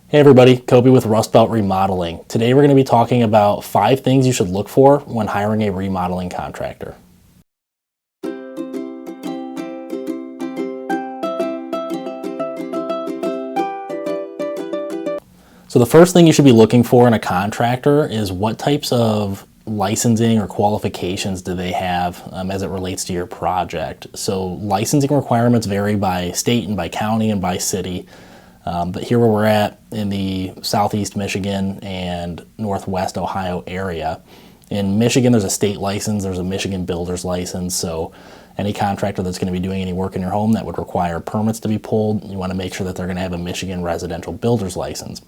Hey everybody, Kobe with Rust Belt Remodeling. Today we're going to be talking about 5 things you should look for when hiring a remodeling contractor. So the first thing you should be looking for in a contractor is what types of licensing or qualifications do they have as it relates to your project. So licensing requirements vary by state and by county and by city. But here where we're at in the southeast Michigan and northwest Ohio area, in Michigan there's a state license, there's a Michigan builder's license, so any contractor that's going to be doing any work in your home that would require permits to be pulled, you want to make sure that they're going to have a Michigan residential builder's license.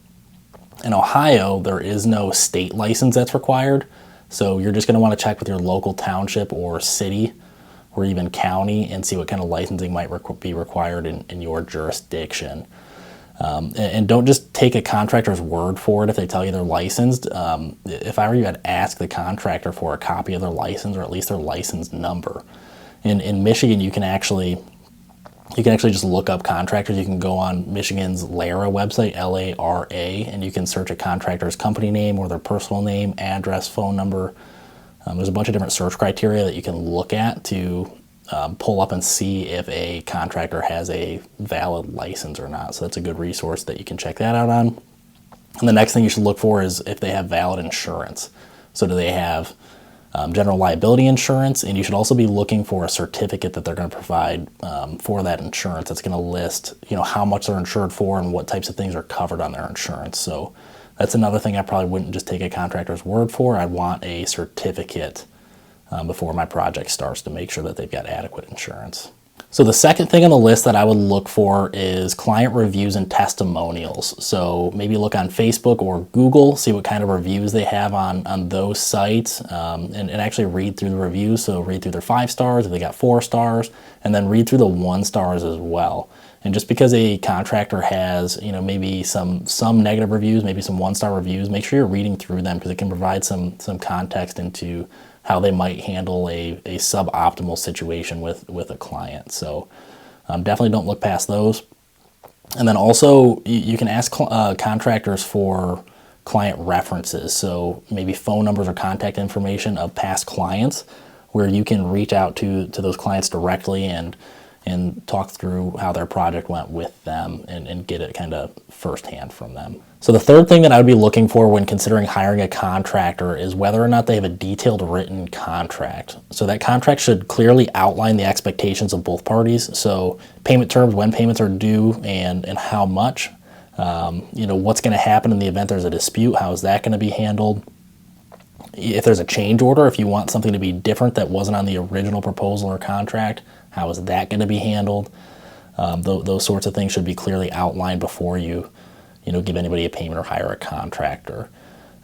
In Ohio, there is no state license that's required, so you're just going to want to check with your local township or city or even county and see what kind of licensing might be required in your jurisdiction. And don't just take a contractor's word for it if they tell you they're licensed. If I were you, I'd ask the contractor for a copy of their license or at least their license number. In Michigan, you can actually just look up contractors. You can go on Michigan's LARA website, L-A-R-A, and you can search a contractor's company name or their personal name, address, phone number. There's a bunch of different search criteria that you can look at to pull up and see if a contractor has a valid license or not. So that's a good resource that you can check that out on. And the next thing you should look for is if they have valid insurance. So do they have general liability insurance? And you should also be looking for a certificate that they're going to provide for that insurance that's going to list, how much they're insured for and what types of things are covered on their insurance. So that's another thing I probably wouldn't just take a contractor's word for. I'd want a certificate before my project starts to make sure that they've got adequate insurance. So the second thing on the list that I would look for is client reviews and testimonials. So maybe look on Facebook or Google, see what kind of reviews they have on those sites, and actually read through the reviews. So read through their 5 stars, if they got 4 stars, and then read through the 1 stars as well. And just because a contractor has, maybe some negative reviews, maybe some 1-star reviews, make sure you're reading through them because it can provide some context into how they might handle a suboptimal situation with a client. So definitely don't look past those. And then also you can ask contractors for client references. So maybe phone numbers or contact information of past clients where you can reach out to those clients directly and talk through how their project went with them and get it kind of firsthand from them. So the third thing that I would be looking for when considering hiring a contractor is whether or not they have a detailed written contract. So that contract should clearly outline the expectations of both parties. So payment terms, when payments are due, and how much. What's going to happen in the event there's a dispute, how is that going to be handled? If there's a change order, if you want something to be different that wasn't on the original proposal or contract, how is that going to be handled? Those sorts of things should be clearly outlined before you give anybody a payment or hire a contractor.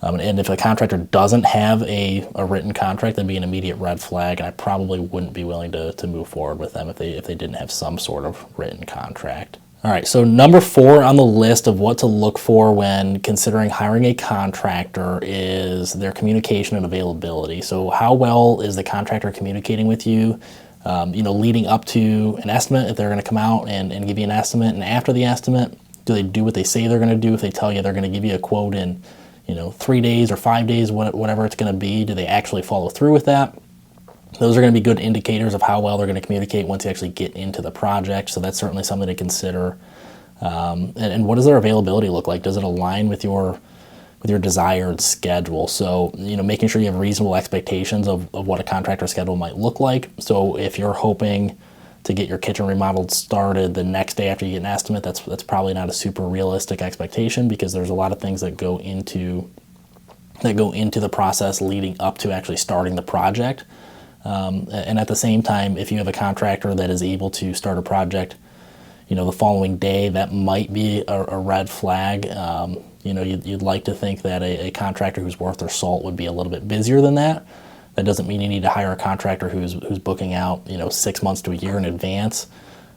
And if a contractor doesn't have a written contract, that'd be an immediate red flag, and I probably wouldn't be willing to move forward with them if they didn't have some sort of written contract. All right, so number 4 on the list of what to look for when considering hiring a contractor is their communication and availability. So how well is the contractor communicating with you, leading up to an estimate, if they're going to come out and give you an estimate, and after the estimate, do they do what they say they're going to do? If they tell you they're going to give you a quote in 3 days or 5 days, whatever it's going to be, do they actually follow through with that? Those are going to be good indicators of how well they're going to communicate once you actually get into the project. So that's certainly something to consider. And what does their availability look like? Does it align with your desired schedule? So, making sure you have reasonable expectations of what a contractor schedule might look like. So if you're hoping to get your kitchen remodeled started the next day after you get an estimate, that's probably not a super realistic expectation because there's a lot of things that go into the process leading up to actually starting the project. And at the same time, if you have a contractor that is able to start a project, the following day, that might be a red flag. You'd like to think that a contractor who's worth their salt would be a little bit busier than that. That doesn't mean you need to hire a contractor who's booking out 6 months to a year in advance.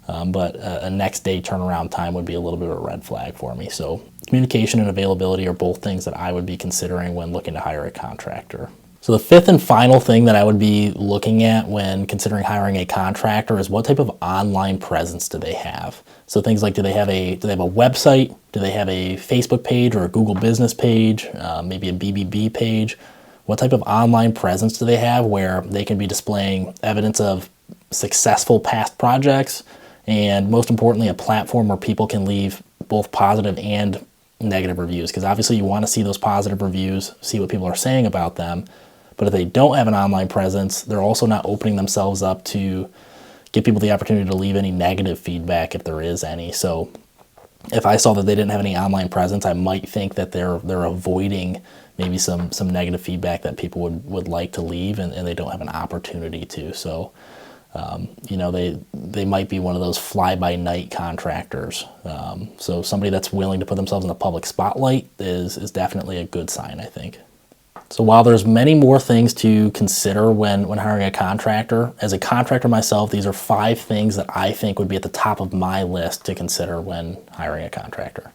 But a next day turnaround time would be a little bit of a red flag for me. So communication and availability are both things that I would be considering when looking to hire a contractor. So the fifth and final thing that I would be looking at when considering hiring a contractor is what type of online presence do they have? So things like, do they have a website? Do they have a Facebook page or a Google business page? Maybe a BBB page? What type of online presence do they have where they can be displaying evidence of successful past projects, and most importantly, a platform where people can leave both positive and negative reviews? Because obviously you want to see those positive reviews, see what people are saying about them. But if they don't have an online presence, they're also not opening themselves up to give people the opportunity to leave any negative feedback if there is any. So if I saw that they didn't have any online presence, I might think that they're avoiding maybe some negative feedback that people would like to leave, and they don't have an opportunity to. So they might be one of those fly-by-night contractors. So somebody that's willing to put themselves in the public spotlight is definitely a good sign, I think. So while there's many more things to consider when hiring a contractor, as a contractor myself, these are 5 things that I think would be at the top of my list to consider when hiring a contractor.